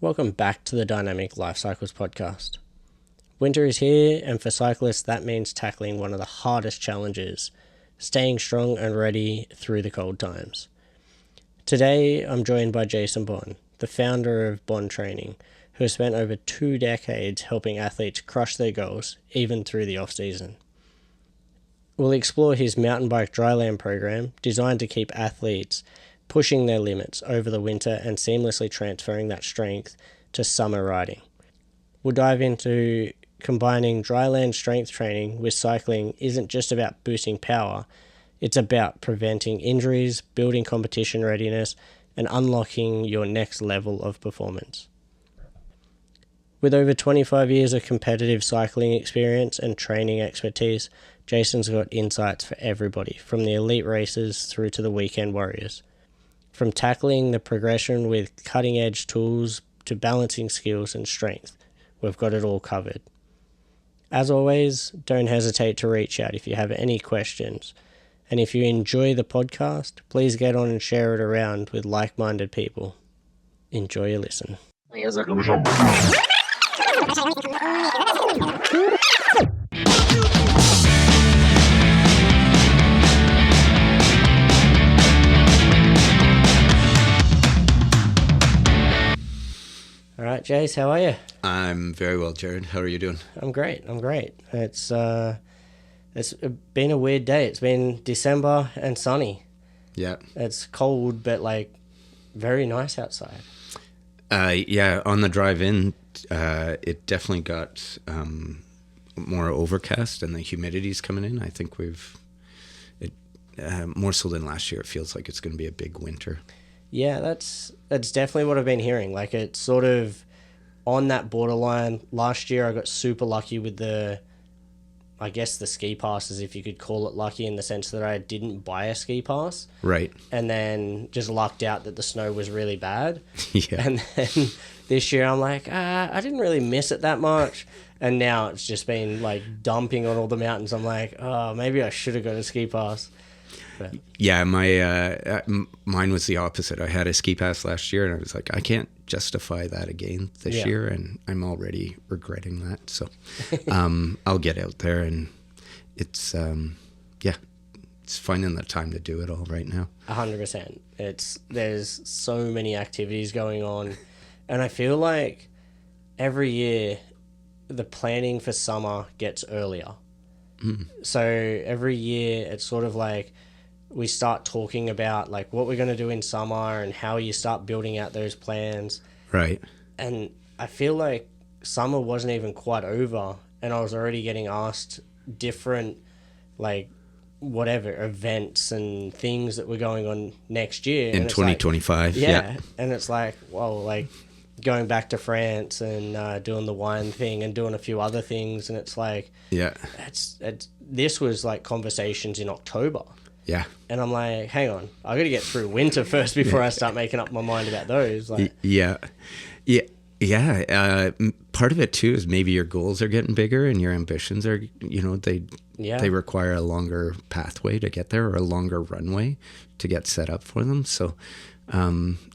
Welcome back to the Dynamic Life Cycles podcast. Winter is here, and for cyclists, that means tackling one of the hardest challenges, staying strong and ready through the cold times. Today, I'm joined by Jason Bond, the founder of Bond Training, who has spent over 2 decades helping athletes crush their goals, even through the off-season. We'll explore his mountain bike Dryland program, designed to keep athletes pushing their limits over the winter and seamlessly transferring that strength to summer riding. We'll dive into combining Dryland strength training with cycling isn't just about boosting power, it's about preventing injuries, building competition readiness, and unlocking your next level of performance. With over 25 years of competitive cycling experience and training expertise, Jason's got insights for everybody, from the elite racers through to the weekend warriors. From tackling the progression with cutting-edge tools to balancing skills and strength, we've got it all covered. As always, don't hesitate to reach out if you have any questions. And if you enjoy the podcast, please get on and share it around with like-minded people. Enjoy your listen. All right, Jace, how are you? I'm very well, Jared. How are you doing? I'm great. It's been a weird day. It's been December and sunny. Yeah. It's cold, but very nice outside. Yeah, on the drive in, it definitely got more overcast and the humidity's coming in. I think more so than last year, it feels like it's going to be a big winter. Yeah, that's definitely what I've been hearing. It's sort of on that borderline. Last year I got super lucky with the ski passes, if you could call it lucky, in the sense that I didn't buy a ski pass. Right. And then just lucked out that the snow was really bad. Yeah. And then this year I'm like, I didn't really miss it that much. And now it's just been dumping on all the mountains. I'm like, oh, maybe I should have got a ski pass. But yeah, mine was the opposite. I had a ski pass last year and I was like, I can't justify that again this year, and I'm already regretting that. So I'll get out there, and it's finding the time to do it all right now. 100%. There's so many activities going on, and I feel like every year the planning for summer gets earlier. So every year it's sort of we start talking about what we're going to do in summer and how you start building out those plans. Right. And I feel like summer wasn't even quite over, and I was already getting asked different whatever events and things that were going on next year in 2025. Yeah. And it's going back to France and doing the wine thing and doing a few other things, and it's this was conversations in October. Yeah. And I'm like, hang on, I got to get through winter first before I start making up my mind about those. Yeah. Part of it too is maybe your goals are getting bigger and your ambitions are, they require a longer pathway to get there, or a longer runway to get set up for them. So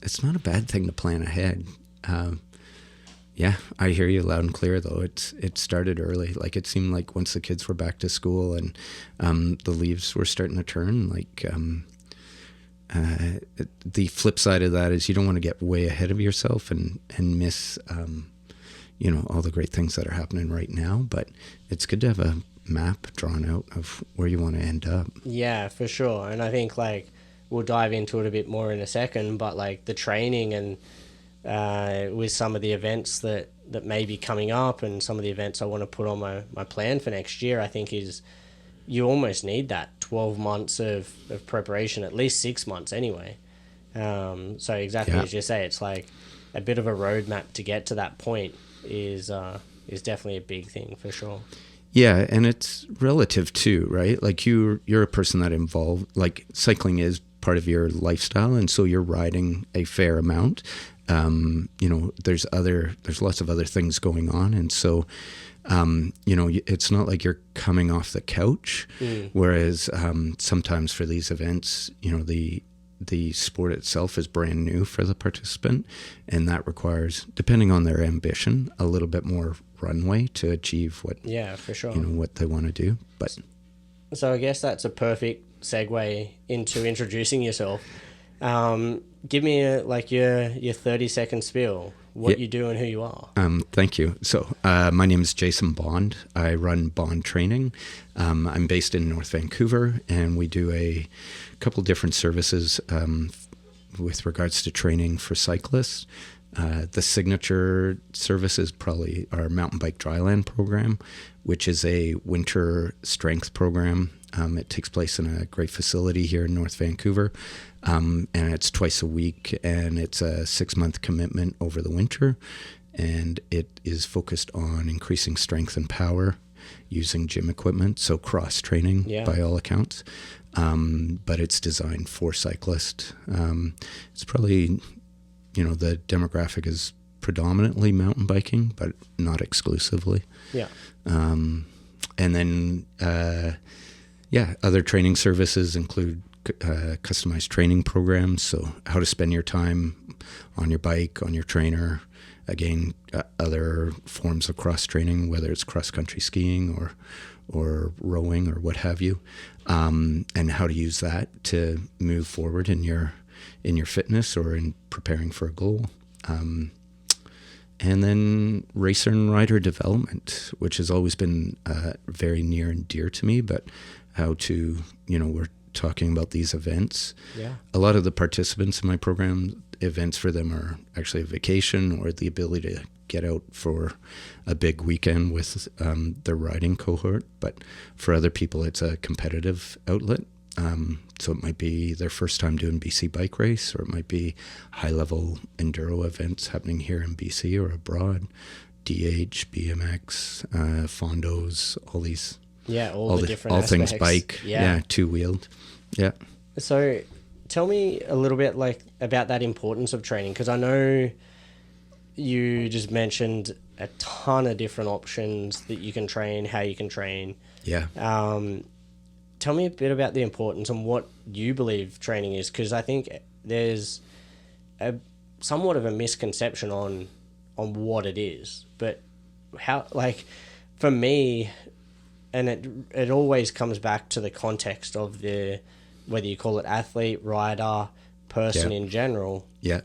it's not a bad thing to plan ahead. Yeah, I hear you loud and clear, though. It started early. It seemed like once the kids were back to school and the leaves were starting to turn, the flip side of that is you don't want to get way ahead of yourself and miss, all the great things that are happening right now. But it's good to have a map drawn out of where you want to end up. Yeah, for sure. And I think, we'll dive into it a bit more in a second, but, the training and with some of the events that may be coming up and some of the events I want to put on my plan for next year, I think is you almost need that 12 months of preparation, at least 6 months anyway. So exactly as you say, it's a bit of a roadmap to get to that point is definitely a big thing for sure. Yeah, and it's relative too, right? You're a person that involved, cycling is part of your lifestyle, and so you're riding a fair amount. There's lots of other things going on, and so it's not like you're coming off the couch. Whereas sometimes for these events, the sport itself is brand new for the participant, and that requires, depending on their ambition, a little bit more runway to achieve what for sure, what they want to do. But so I guess that's a perfect segue into introducing yourself. Give me your 30-second spiel, what you do and who you are. Thank you. So my name is Jason Bond. I run Bond Training. I'm based in North Vancouver, and we do a couple different services with regards to training for cyclists. The signature service is probably our mountain bike Dryland program, which is a winter strength program. It takes place in a great facility here in North Vancouver, and it's twice a week, and it's a 6-month commitment over the winter, and it is focused on increasing strength and power using gym equipment, so cross training by all accounts. But it's designed for cyclists. It's probably, the demographic is predominantly mountain biking, but not exclusively. Yeah. And then, other training services include customized training programs. So how to spend your time on your bike, on your trainer. Again, other forms of cross training, whether it's cross country skiing or rowing or what have you, and how to use that to move forward in your fitness or in preparing for a goal. And then racer and rider development, which has always been very near and dear to me, but how to, we're talking about these events. Yeah. A lot of the participants in my program, events for them are actually a vacation or the ability to get out for a big weekend with their riding cohort. But for other people, it's a competitive outlet. So it might be their first time doing BC bike race, or it might be high-level enduro events happening here in BC or abroad, DH, BMX, Fondos, all these. Yeah, all the different all aspects. Things bike. Yeah, two-wheeled. Yeah. So tell me a little bit about that importance of training, because I know you just mentioned a ton of different options that you can train, how you can train. Yeah. Tell me a bit about the importance and what you believe training is, because I think there's a somewhat of a misconception on what it is. But how, for me, and it always comes back to the context of whether you call it athlete, rider, person in general. Yeah.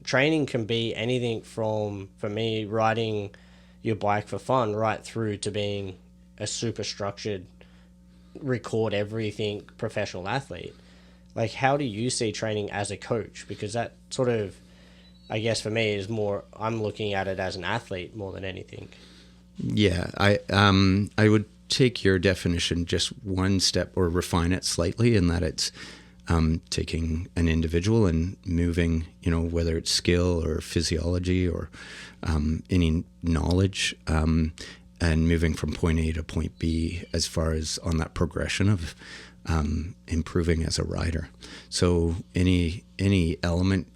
Training can be anything from, for me, riding your bike for fun right through to being a super structured, record everything professional athlete. How do you see training as a coach? Because that sort of, I guess for me, is more, I'm looking at it as an athlete more than anything. Yeah, I would take your definition just one step or refine it slightly, in that it's taking an individual and moving, whether it's skill or physiology or any knowledge, and moving from point A to point B as far as on that progression of improving as a rider. So any element,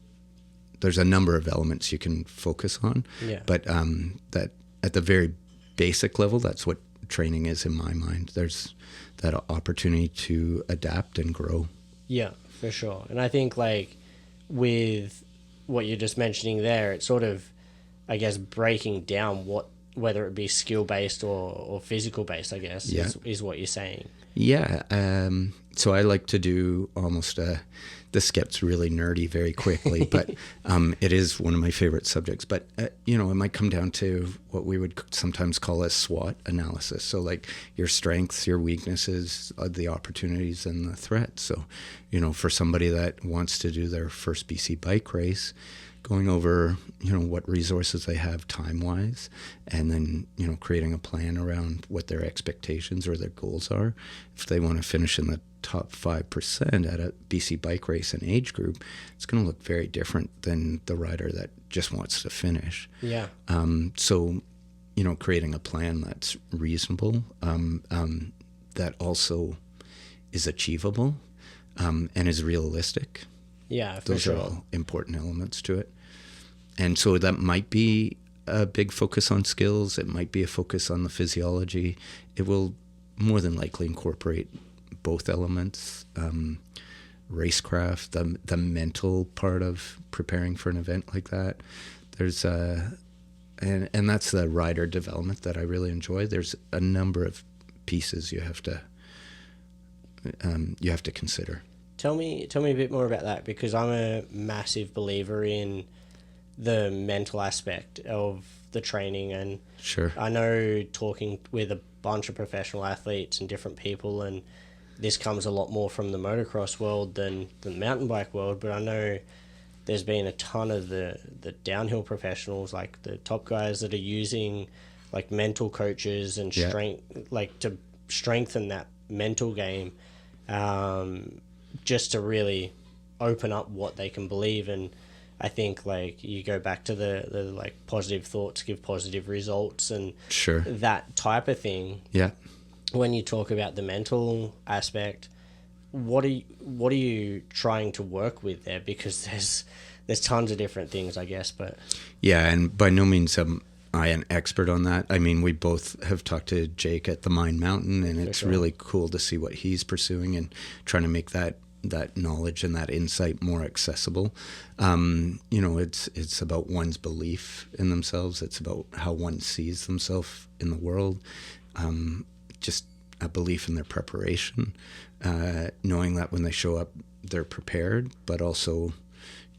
there's a number of elements you can focus on, but that at the very basic level, that's what training is in my mind. There's that opportunity to adapt and grow. Yeah, for sure. And I think with what you're just mentioning there, it's sort of, I guess, breaking down whether it be skill-based or physical-based, I guess, is what you're saying. Yeah. So I like to do almost this gets really nerdy very quickly, but it is one of my favorite subjects. But, it might come down to what we would sometimes call a SWOT analysis. So your strengths, your weaknesses, the opportunities, and the threats. So, for somebody that wants to do their first BC bike race, going over, what resources they have time-wise, and then, creating a plan around what their expectations or their goals are. If they want to finish in the top 5% at a BC bike race and age group, it's going to look very different than the rider that just wants to finish. Yeah. So, creating a plan that's reasonable, that also is achievable, and is realistic. Yeah, for Those sure. are all important elements to it. And so that might be a big focus on skills. It might be a focus on the physiology. It will more than likely incorporate both elements. racecraft, the mental part of preparing for an event like that. There's and that's the rider development that I really enjoy. There's a number of pieces you have to consider. Tell me a bit more about that, because I'm a massive believer in the mental aspect of the training. And sure, I know, talking with a bunch of professional athletes and different people, and this comes a lot more from the motocross world than the mountain bike world, but I know there's been a ton of the downhill professionals, like the top guys, that are using like mental coaches and strength, like to strengthen that mental game, just to really open up what they can believe. And I think, like, you go back to the like positive thoughts give positive results, and sure, that type of thing. Yeah. When you talk about the mental aspect, what are you trying to work with there? Because there's tons of different things, I guess. But yeah, and by no means am I an expert on that. I mean, we both have talked to Jake at the Mine Mountain, and it's really cool to see what he's pursuing and trying to make that knowledge and that insight more accessible. It's about one's belief in themselves. It's about how one sees themselves in the world. Just a belief in their preparation, knowing that when they show up, they're prepared, but also,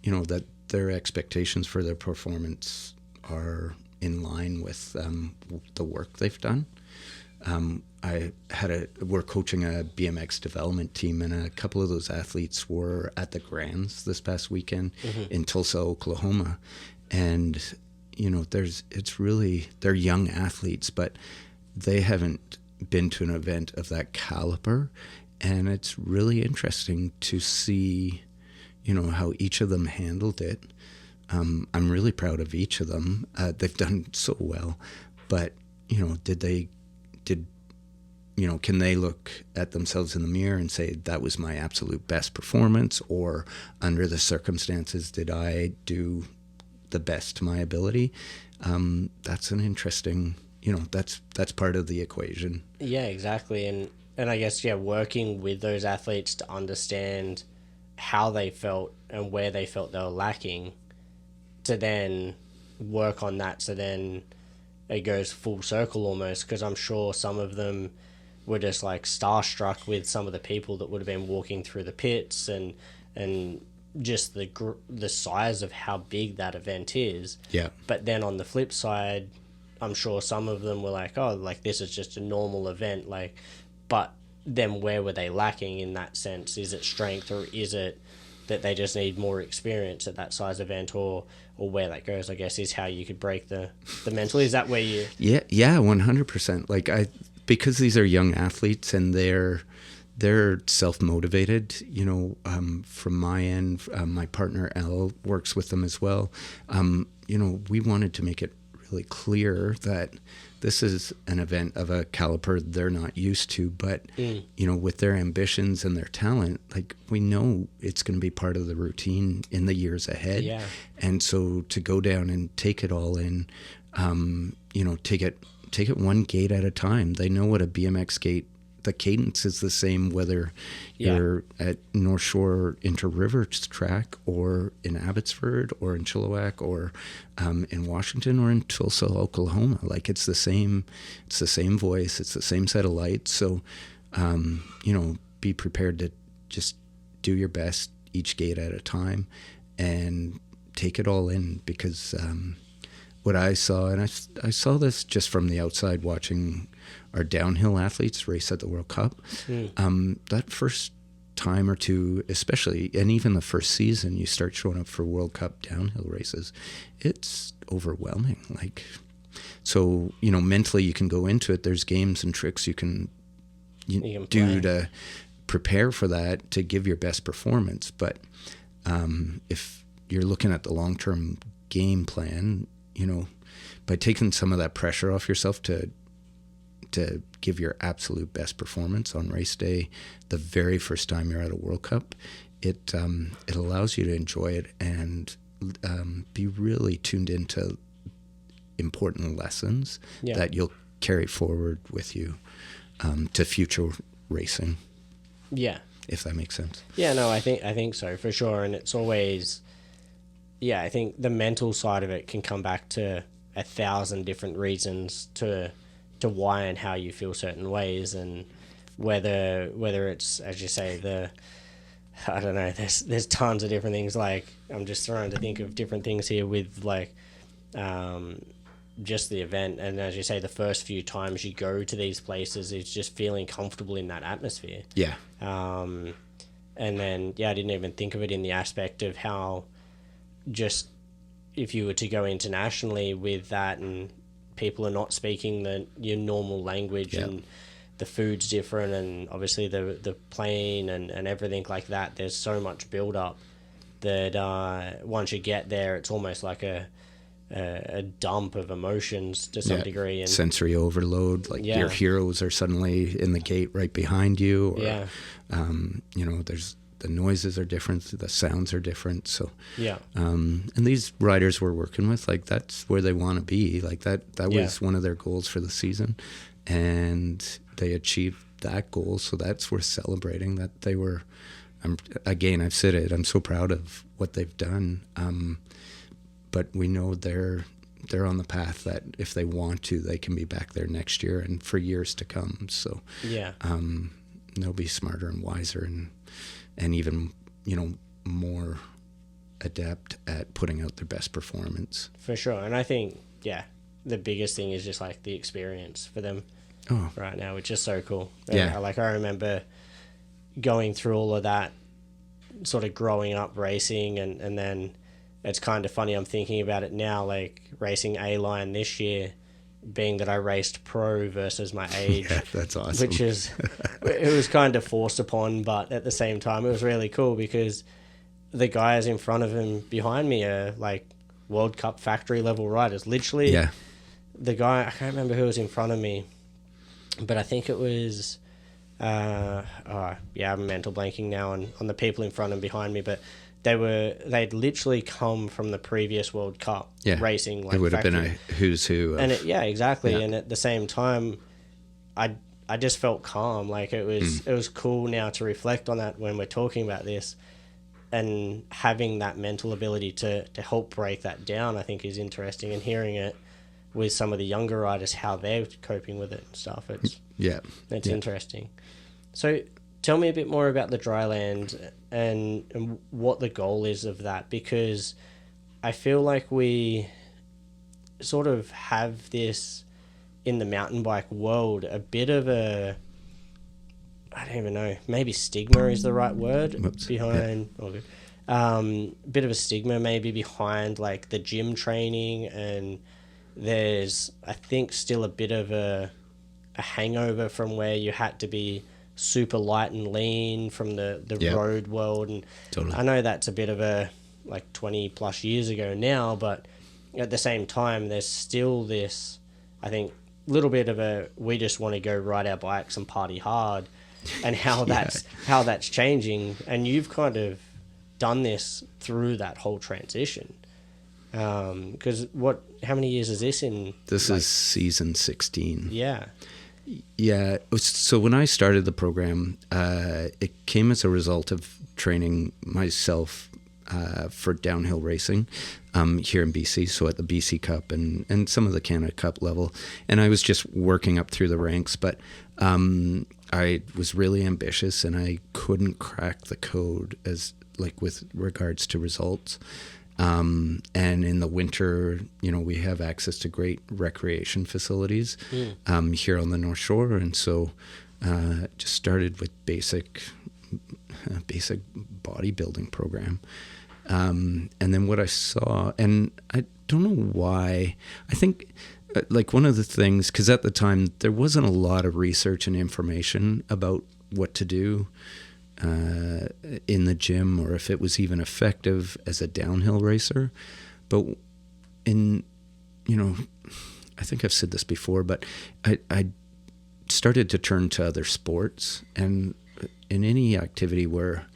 that their expectations for their performance are in line with the work they've done. We're coaching a BMX development team, and a couple of those athletes were at the Grands this past weekend in Tulsa, Oklahoma. And, they're young athletes, but they haven't been to an event of that caliber. And it's really interesting to see, how each of them handled it. I'm really proud of each of them. They've done so well, but, can they look at themselves in the mirror and say, that was my absolute best performance? Or under the circumstances, did I do the best to my ability? That's an interesting, that's part of the equation. Yeah, exactly. And I guess, working with those athletes to understand how they felt and where they felt they were lacking, to then work on that. So then it goes full circle almost, because I'm sure some of them were just like starstruck with some of the people that would have been walking through the pits, and just the size of how big that event is. Yeah. But then on the flip side, I'm sure some of them were like, oh, like, this is just a normal event, like, but then where were they lacking in that sense? Is it strength, or is it that they just need more experience at that size event, or where that goes, I guess, is how you could break the mental. Is that where you... Yeah, 100%. Like, because these are young athletes and they're self-motivated, from my end, my partner Elle works with them as well. We wanted to make it really clear that this is an event of a caliber they're not used to, but with their ambitions and their talent, like, we know it's going to be part of the routine in the years ahead. Yeah. And so to go down and take it all in, take it one gate at a time. They know what a BMX gate, the cadence is the same whether you're at North Shore Inter-River track, or in Abbotsford, or in Chilliwack, or in Washington, or in Tulsa, Oklahoma. Like, it's the same voice, it's the same set of lights. So, be prepared to just do your best each gate at a time and take it all in, because what I saw, and I saw this just from the outside watching our downhill athletes race at the World Cup, that first time or two, especially, and even the first season, you start showing up for World Cup downhill races, it's overwhelming. Like, so, mentally you can go into it. There's games and tricks you can do to prepare for that, to give your best performance. But if you're looking at the long-term game plan, by taking some of that pressure off yourself to give your absolute best performance on race day, the very first time you're at a World Cup, it allows you to enjoy it and be really tuned into important lessons that you'll carry forward with you to future racing. Yeah. if that makes sense. Yeah, no, I think so for sure, and it's always, yeah, I think the mental side of it can come back to 1,000 different reasons to why and how you feel certain ways, and whether it's, as you say, I don't know, there's tons of different things. Like, I'm just trying to think of different things here with, like, just the event, and as you say, the first few times you go to these places, it's just feeling comfortable in that atmosphere. Yeah. And then, I didn't even think of it in the aspect of how, just if you were to go internationally with that and people are not speaking your normal language, and the food's different, and obviously the plane and everything like that, there's so much build up that once you get there, it's almost like a dump of emotions to some degree, and sensory overload. Like your heroes are suddenly in the gate right behind you, or there's the noises are different, the sounds are different. So and these riders we're working with, like, that's where they want to be. Like that was one of their goals for the season, and they achieved that goal. So that's worth celebrating. That they were. I've said it. I'm so proud of what they've done. But we know they're on the path that if they want to, they can be back there next year and for years to come. So they'll be smarter and wiser and even, more adept at putting out their best performance. For sure. And I think, the biggest thing is just like the experience for them right now, which is so cool. Yeah. Like, I remember going through all of that sort of growing up racing, and then it's kind of funny, I'm thinking about it now, like racing A-Line this year, being that I raced pro versus my age. Yeah, that's awesome. Which is, it was kind of forced upon, but at the same time, it was really cool because the guys in front of him behind me are like World Cup factory level riders. Literally, the guy, I can't remember who was in front of me, but I think it was, I'm mental blanking now on the people in front and behind me, but they'd literally come from the previous World Cup racing. Like, it would factory. have been a who's who. And exactly. Yeah. And at the same time, I just felt calm. Like, it was cool now to reflect on that when we're talking about this, and having that mental ability to help break that down, I think, is interesting. And hearing it with some of the younger riders, how they're coping with it and stuff. It's interesting. So tell me a bit more about the Dryland and what the goal is of that, because I feel like we sort of have this in the mountain bike world, a bit of a, I don't even know, maybe stigma is the right word behind, bit of a stigma maybe behind like the gym training, and there's, I think, still a bit of a hangover from where you had to be super light and lean from the road world. And I know that's a bit of a, like, 20 plus years ago now, but at the same time, there's still this, I think, little bit of a, we just want to go ride our bikes and party hard, and how that's changing. And you've kind of done this through that whole transition. Because how many years is this in? This is season 16. Yeah. Yeah. So when I started the program, it came as a result of training myself for downhill racing here in BC, so at the BC Cup and some of the Canada Cup level. And I was just working up through the ranks, but I was really ambitious and I couldn't crack the code with regards to results. And in the winter, we have access to great recreation facilities here on the North Shore. And so just started with basic bodybuilding program. And then what I saw, and I don't know why, I think like one of the things, because at the time there wasn't a lot of research and information about what to do in the gym, or if it was even effective as a downhill racer. But I think I've said this before, but I started to turn to other sports, and in any activity where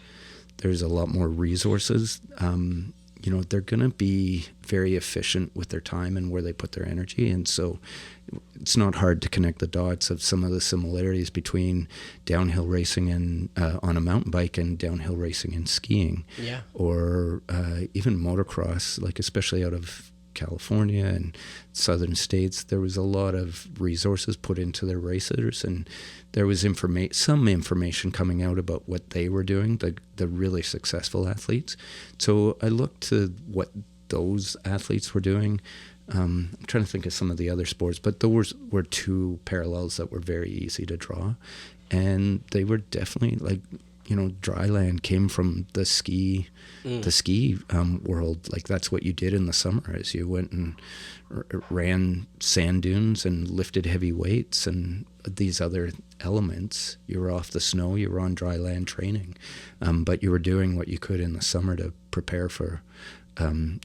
there's a lot more resources, they're going to be very efficient with their time and where they put their energy. And so it's not hard to connect the dots of some of the similarities between downhill racing and on a mountain bike and downhill racing and skiing. Yeah. Or even motocross, like especially out of California and southern states, there was a lot of resources put into their racers, and there was some information coming out about what they were doing, the really successful athletes. So I looked to what those athletes were doing. I'm trying to think of some of the other sports, but those were two parallels that were very easy to draw, and they were definitely like, Dryland came from the ski world. Like that's what you did in the summer, is you went and ran sand dunes and lifted heavy weights and these other elements. You were off the snow, you were on dry land training, but you were doing what you could in the summer to prepare for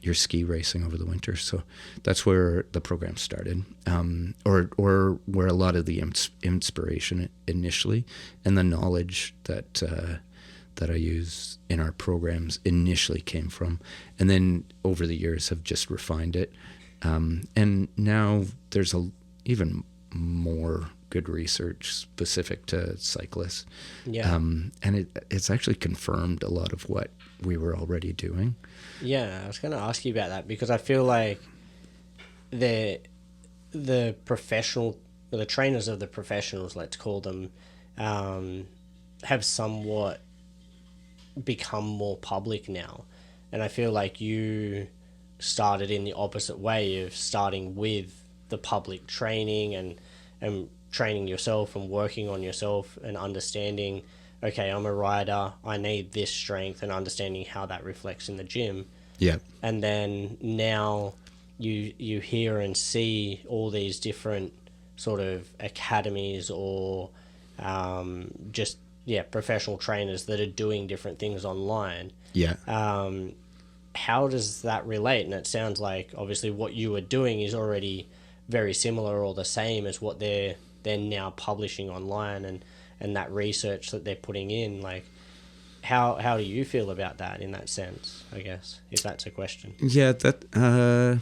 your ski racing over the winter. So that's where the program started, or where a lot of the inspiration initially and the knowledge that I use in our programs initially came from, and then over the years have just refined it. And now there's even more good research specific to cyclists. Yeah. And it's actually confirmed a lot of what we were already doing. Yeah, I was going to ask you about that, because I feel like the trainers of the professionals, let's call them, have somewhat become more public now. And I feel like you started in the opposite way of starting with the public training and training yourself and working on yourself and understanding, okay, I'm a rider, I need this strength, and understanding how that reflects in the gym. Yeah. And then now you hear and see all these different sort of academies or professional trainers that are doing different things online. Yeah. How does that relate? And it sounds like obviously what you are doing is already very similar or the same as what they're now publishing online, and that research that they're putting in. Like, how do you feel about that in that sense, I guess, if that's a question? Yeah, I'm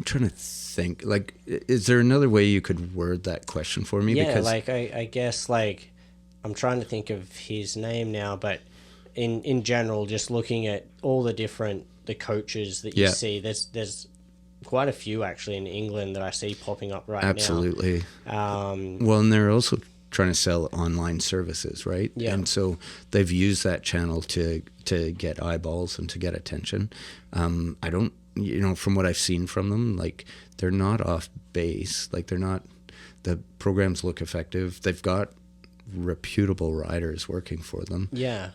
trying to think. Like, is there another way you could word that question for me? Yeah, because like I guess, like, I'm trying to think of his name now, but in general, just looking at all the coaches that you see, there's quite a few actually in England that I see popping up right Absolutely. now. Well, and they're also trying to sell online services, right? Yeah. And so they've used that channel to get eyeballs and to get attention. I don't, from what I've seen from them, like, they're not off base. Like, the programs look effective. They've got reputable riders working for them. Yeah.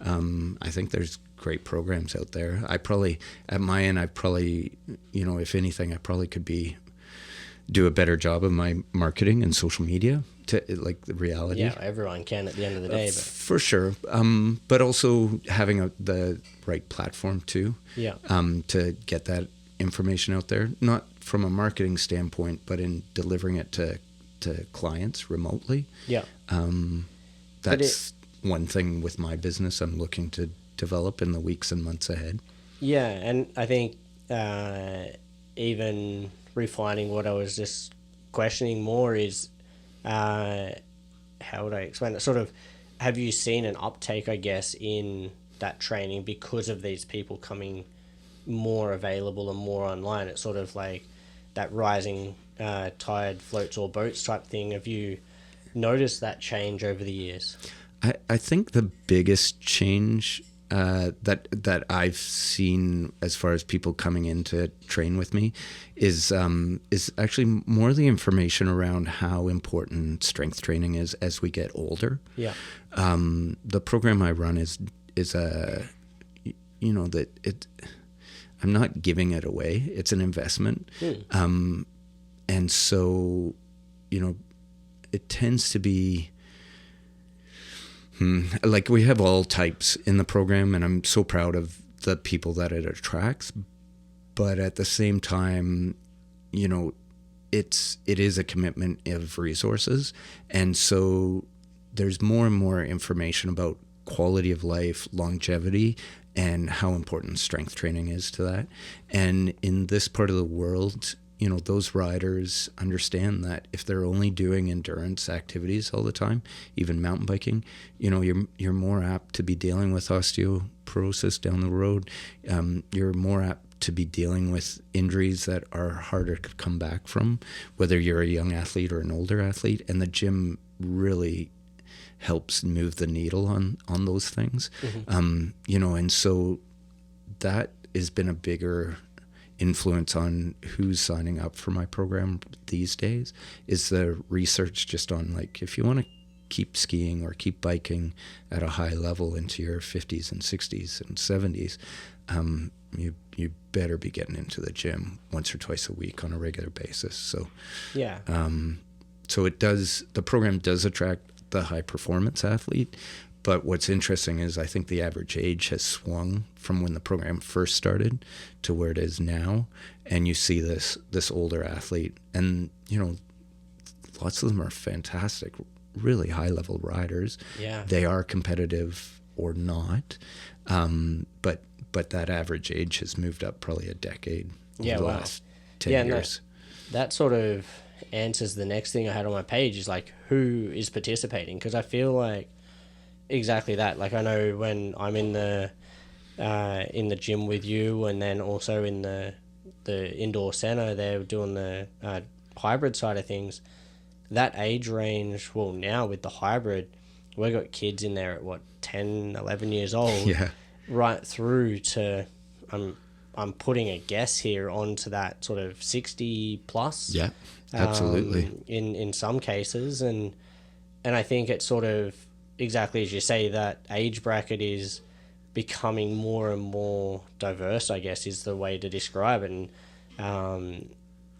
I think there's great programs out there. At my end, if anything, I probably could do a better job of my marketing and social media to, like, the reality. Yeah, everyone can at the end of the day. But for sure. But also having the right platform too. Yeah. To get that information out there, not from a marketing standpoint, but in delivering it to clients remotely. Yeah. That's one thing with my business I'm looking to develop in the weeks and months ahead. Yeah, and I think even refining what I was just questioning more is, how would I explain it? Sort of, have you seen an uptake, I guess, in that training because of these people coming more available and more online? It's sort of like that rising tide floats all boats type thing. Have you noticed that change over the years? I think the biggest change that I've seen as far as people coming in to train with me is actually more the information around how important strength training is as we get older. Yeah. The program I run is I'm not giving it away. It's an investment. And so, it tends to be like, we have all types in the program, and I'm so proud of the people that it attracts. But at the same time, it is a commitment of resources. And so there's more and more information about quality of life, longevity, and how important strength training is to that. And in this part of the world, you know, those riders understand that if they're only doing endurance activities all the time, even mountain biking, you know, you're more apt to be dealing with osteoporosis down the road. You're more apt to be dealing with injuries that are harder to come back from, whether you're a young athlete or an older athlete. And the gym really helps move the needle on those things. You know, and so that has been a bigger influence on who's signing up for my program these days, is the research just on, like, if you want to keep skiing or keep biking at a high level into your 50s and 60s and 70s, you better be getting into the gym once or twice a week on a regular basis. So yeah, so the program does attract the high performance athlete. But what's interesting is I think the average age has swung from when the program first started to where it is now. And you see this older athlete, and, you know, lots of them are fantastic, really high level riders. Yeah. They are competitive or not. But that average age has moved up probably a decade over the last 10 years. That sort of answers the next thing I had on my page, is like, who is participating? Because I feel like exactly that. Like, I know when I'm in the gym with you, and then also in the indoor center, they're doing the hybrid side of things. That age range, well, now with the hybrid, we've got kids in there at 10, 11 years old. Yeah. Right through to, I'm putting a guess here, onto that sort of 60 plus. Yeah, absolutely. In some cases, and I think it's sort of exactly as you say, that age bracket is becoming more and more diverse, I guess, is the way to describe it. And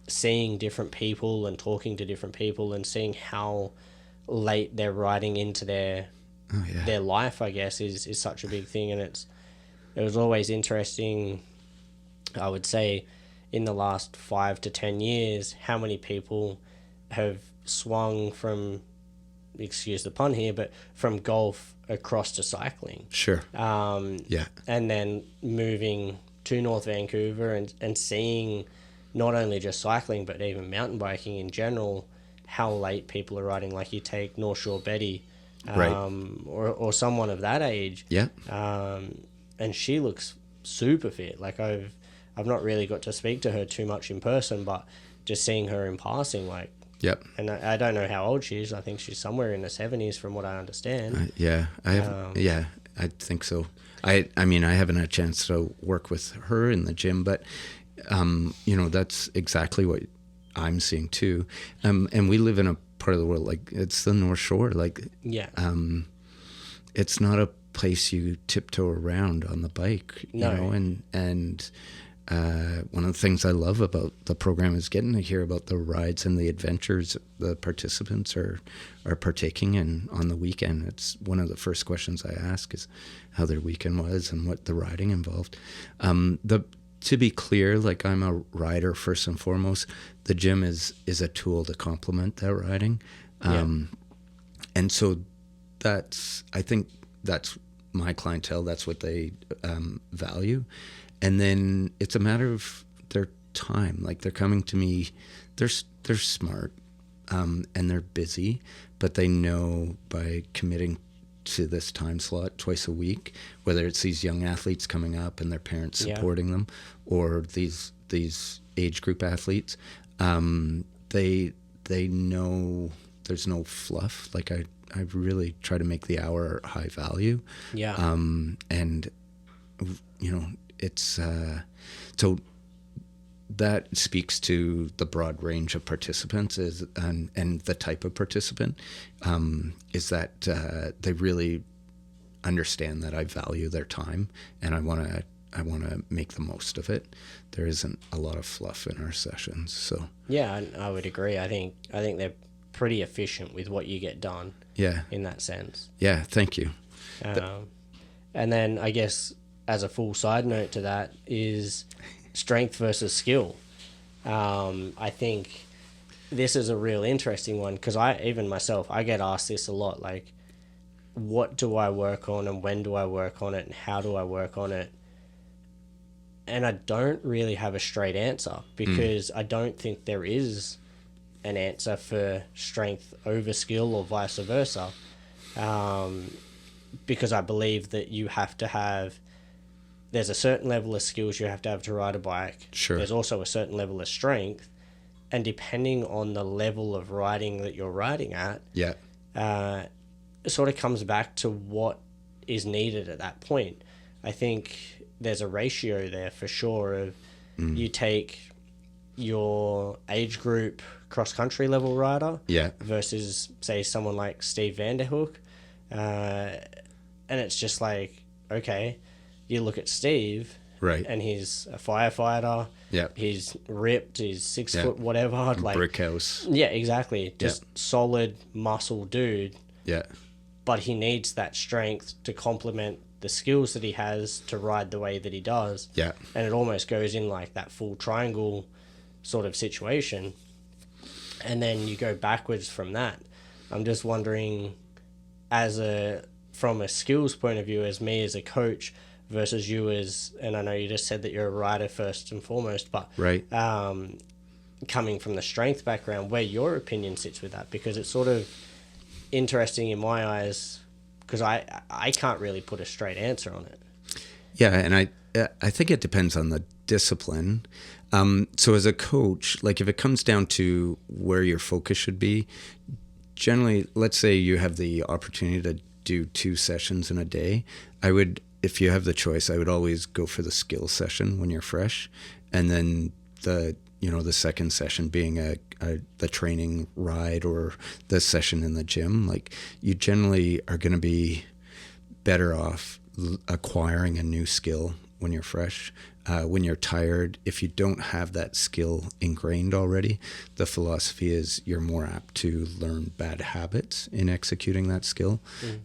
seeing different people and talking to different people and seeing how late they're riding into their life, I guess, is such a big thing. And it was always interesting, I would say, in the last 5 to 10 years, how many people have swung from, excuse the pun here, but from golf across to cycling. Sure. And then moving to North Vancouver and seeing not only just cycling, but even mountain biking in general, how late people are riding. Like, you take North Shore Betty, or someone of that age. Yeah. And she looks super fit. Like, I've not really got to speak to her too much in person, but just seeing her in passing, like, yep. And I don't know how old she is. I think she's somewhere in the 70s from what I understand. I think so. I mean, I haven't had a chance to work with her in the gym, but, you know, that's exactly what I'm seeing too. And we live in a part of the world, like, it's the North Shore. Like, it's not a place you tiptoe around on the bike, you know, and one of the things I love about the program is getting to hear about the rides and the adventures the participants are partaking in on the weekend. It's one of the first questions I ask is how their weekend was and what the riding involved. To be clear, like, I'm a rider first and foremost. The gym is a tool to complement that riding. And so I think that's my clientele. That's what they value. And then it's a matter of their time. Like, they're coming to me, they're smart, and they're busy, but they know by committing to this time slot twice a week, whether it's these young athletes coming up and their parents supporting them, or these age group athletes, they know there's no fluff. Like, I really try to make the hour high value. Yeah. And, you know, it's so that speaks to the broad range of participants and the type of participant, is that they really understand that I value their time and I want to make the most of it. There isn't a lot of fluff in our sessions, so yeah, I would agree. I think they're pretty efficient with what you get done. Yeah, in that sense. Yeah, thank you. And then I guess, as a full side note to that, is strength versus skill. I think this is a real interesting one, because I get asked this a lot, like, what do I work on and when do I work on it and how do I work on it? And I don't really have a straight answer because I don't think there is an answer for strength over skill or vice versa. Because I believe that you have to have, there's a certain level of skills you have to ride a bike. Sure. There's also a certain level of strength. And depending on the level of riding that you're riding at, it sort of comes back to what is needed at that point. I think there's a ratio there for sure of you take your age group cross-country level rider versus, say, someone like Steve Vanderhoek. And it's just like, okay, you look at Steve, and he's a firefighter. He's ripped. He's 6 foot whatever. Like brick house. Yeah, exactly. Just solid muscle dude. Yeah. But he needs that strength to complement the skills that he has to ride the way that he does. Yeah. And it almost goes in like that full triangle sort of situation. And then you go backwards from that. I'm just wondering, from a skills point of view, as me as a coach versus you as, and I know you just said that you're a rider first and foremost, but coming from the strength background, where your opinion sits with that, because it's sort of interesting in my eyes, because I can't really put a straight answer on it. Yeah, and I think it depends on the discipline. So as a coach, like if it comes down to where your focus should be, generally, let's say you have the opportunity to do 2 sessions in a day, if you have the choice, I would always go for the skill session when you're fresh, and then the second session being the training ride or the session in the gym. Like, you generally are going to be better off acquiring a new skill when you're fresh. When you're tired, if you don't have that skill ingrained already, the philosophy is you're more apt to learn bad habits in executing that skill.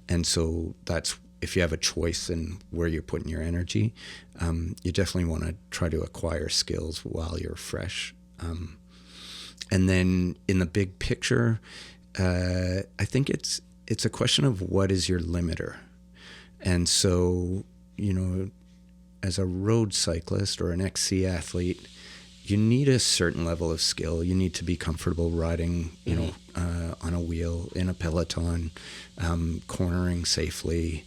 And so that's, if you have a choice in where you're putting your energy, you definitely want to try to acquire skills while you're fresh. And then in the big picture, I think it's a question of what is your limiter. And so, as a road cyclist or an XC athlete, you need a certain level of skill. You need to be comfortable riding, on a wheel, in a peloton, cornering safely,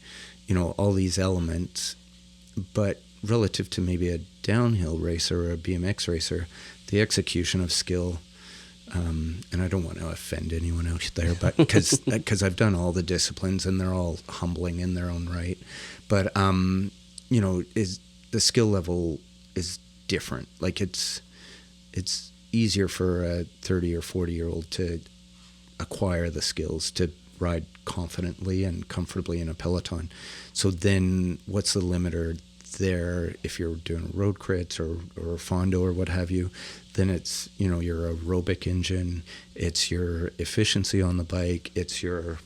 all these elements. But relative to maybe a downhill racer or a BMX racer, the execution of skill, and I don't want to offend anyone out there, but because I've done all the disciplines and they're all humbling in their own right. But, is the skill level is different. Like it's easier for a 30 or 40-year-old to acquire the skills to ride confidently and comfortably in a peloton. So then what's the limiter there? If you're doing road crits or fondo or what have you, then it's, your aerobic engine, it's your efficiency on the bike, it's your,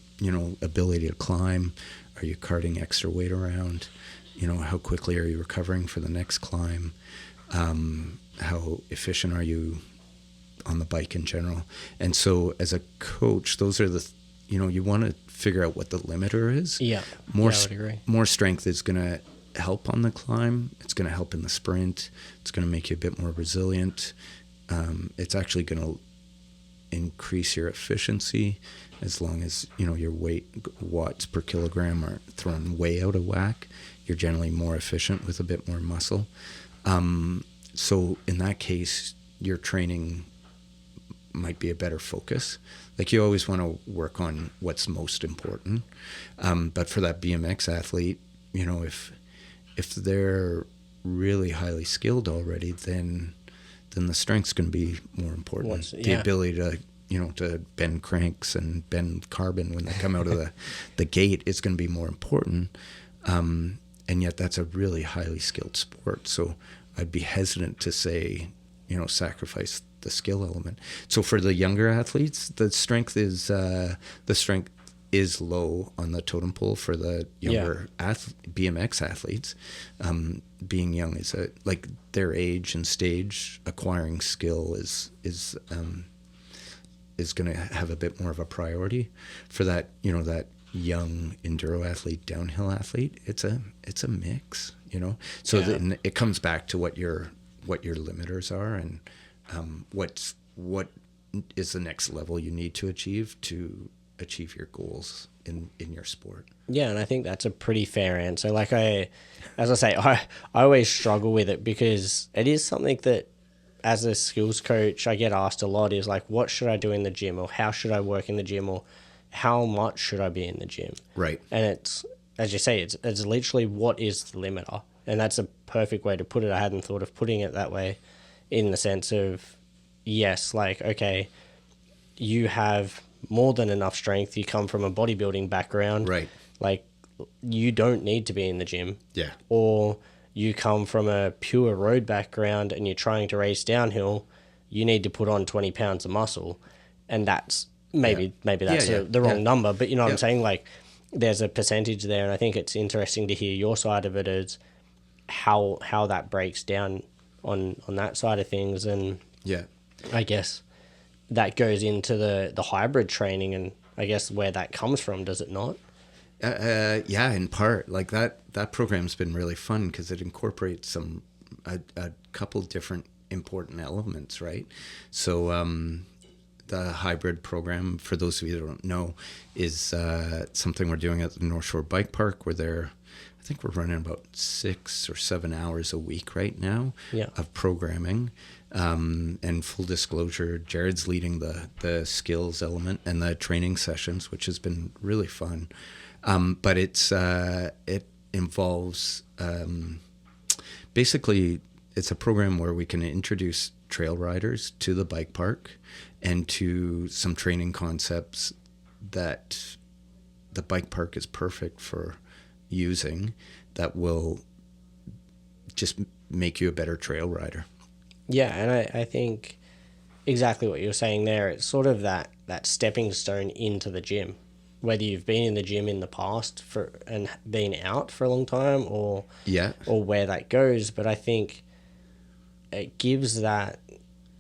ability to climb. Are you carting extra weight around? How quickly are you recovering for the next climb? How efficient are you on the bike in general? And so as a coach, those are the, you want to figure out what the limiter is. Yeah, I would agree. More strength is going to help on the climb. It's going to help in the sprint. It's going to make you a bit more resilient. It's actually going to increase your efficiency as long as, your weight, watts per kilogram, aren't thrown way out of whack. You're generally more efficient with a bit more muscle. So in that case, your training might be a better focus. Like, you always want to work on what's most important. But for that BMX athlete, if they're really highly skilled already, then the strength's going to be more important. The ability to, to bend cranks and bend carbon when they come out of the gate is going to be more important. And yet that's a really highly skilled sport. So I'd be hesitant to say, sacrifice the skill element. So for the younger athletes, the strength is low on the totem pole for the younger BMX athletes. Being young is their age and stage, acquiring skill is going to have a bit more of a priority. For that, that young enduro athlete, downhill athlete, it's a mix, you know. So then it comes back to what your limiters are, and what is the next level you need to achieve your goals in your sport. Yeah, and I think that's a pretty fair answer. Like as I say, I always struggle with it because it is something that as a skills coach I get asked a lot, is like, what should I do in the gym, or how should I work in the gym, or how much should I be in the gym? Right. And it's, as you say, it's literally what is the limiter. And that's a perfect way to put it. I hadn't thought of putting it that way, in the sense of, yes, like, okay, you have more than enough strength. You come from a bodybuilding background. Right. Like, you don't need to be in the gym. Yeah. Or you come from a pure road background and you're trying to race downhill, you need to put on 20 pounds of muscle. And that's maybe that's the wrong number, but you know what I'm saying? Like, there's a percentage there, and I think it's interesting to hear your side of it, as how that breaks down on that side of things. And I guess that goes into the hybrid training, and I guess where that comes from, does it not? Yeah, in part. Like that program's been really fun because it incorporates a couple different important elements, right? So the hybrid program, for those of you that don't know, is something we're doing at the North Shore Bike Park, where I think we're running about 6 or 7 hours a week right now of programming. And full disclosure, Jared's leading the skills element and the training sessions, which has been really fun. But it involves basically, it's a program where we can introduce trail riders to the bike park and to some training concepts that the bike park is perfect for using, that will just make you a better trail rider. Yeah, and I think exactly what you're saying there. It's sort of that stepping stone into the gym. Whether you've been in the gym in the past and been out for a long time, or where that goes. But I think it gives that,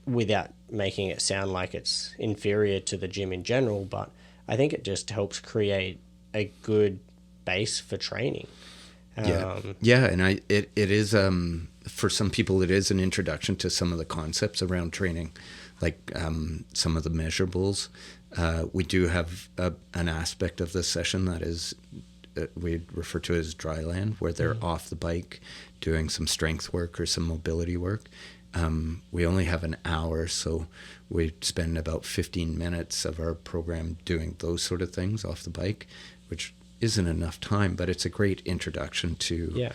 without making it sound like it's inferior to the gym in general, but I think it just helps create a good base for training. And it is for some people, it is an introduction to some of the concepts around training, like some of the measurables. We do have an aspect of this session that is we refer to as Dryland, where they're off the bike doing some strength work or some mobility work. We only have an hour, so we spend about 15 minutes of our program doing those sort of things off the bike, which isn't enough time, but it's a great introduction to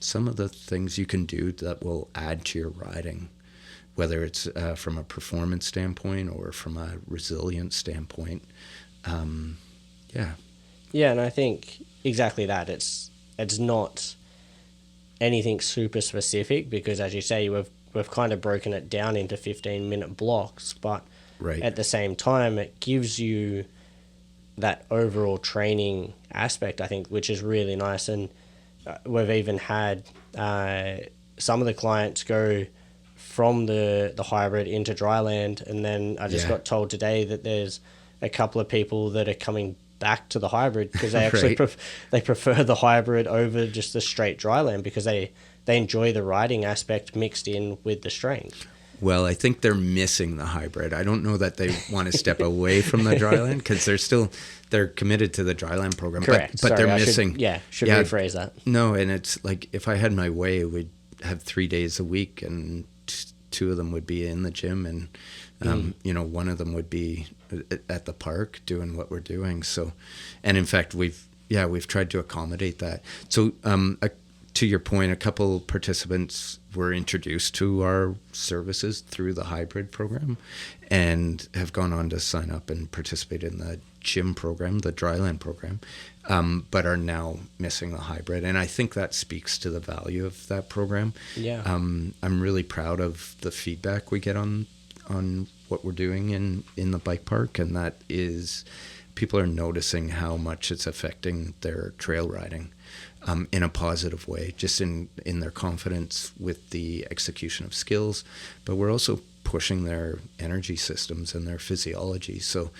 some of the things you can do that will add to your riding, whether it's from a performance standpoint or from a resilience standpoint. Yeah, and I think exactly that. It's not anything super specific, because, as you say, we've kind of broken it down into 15-minute blocks, but at the same time, it gives you that overall training aspect, I think, which is really nice. And we've even had some of the clients go from the hybrid into Dryland, and then I just got told today that there's a couple of people that are coming back to the hybrid because they actually they prefer the hybrid over just the straight Dryland, because they enjoy the riding aspect mixed in with the strength. Well, I think they're missing the hybrid. I don't know that they want to step away from the Dryland, because they're committed to the Dryland program. Correct. But they're missing. Should rephrase that. No, and it's like, if I had my way, we'd have 3 days a week, and 2 of them would be in the gym, and one of them would be at the park doing what we're doing. So, and in fact, we've tried to accommodate that. So, to your point, a couple participants were introduced to our services through the hybrid program and have gone on to sign up and participate in the gym program, the Dryland program, but are now missing the hybrid. And I think that speaks to the value of that program. Yeah. I'm really proud of the feedback we get on what we're doing in the bike park, and that is, people are noticing how much it's affecting their trail riding. In a positive way, just in their confidence with the execution of skills. But we're also pushing their energy systems and their physiology. So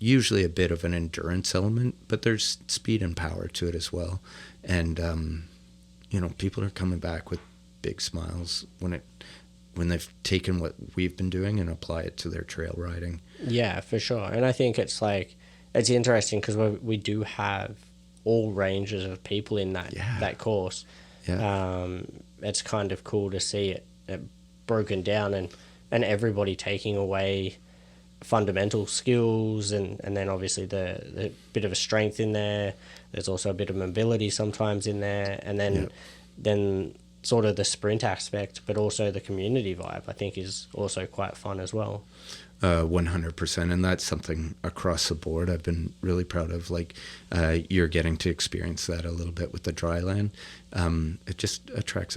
usually a bit of an endurance element, but there's speed and power to it as well. And people are coming back with big smiles when they've taken what we've been doing and apply it to their trail riding. Yeah, for sure. And I think it's interesting because we do have all ranges of people in that course. Yeah. It's kind of cool to see it broken down and everybody taking away fundamental skills and then obviously the bit of a strength in there. There's also a bit of mobility sometimes in there, and then sort of the sprint aspect, but also the community vibe, I think, is also quite fun as well. 100%, and that's something across the board I've been really proud of. You're getting to experience that a little bit with the Dryland. It just attracts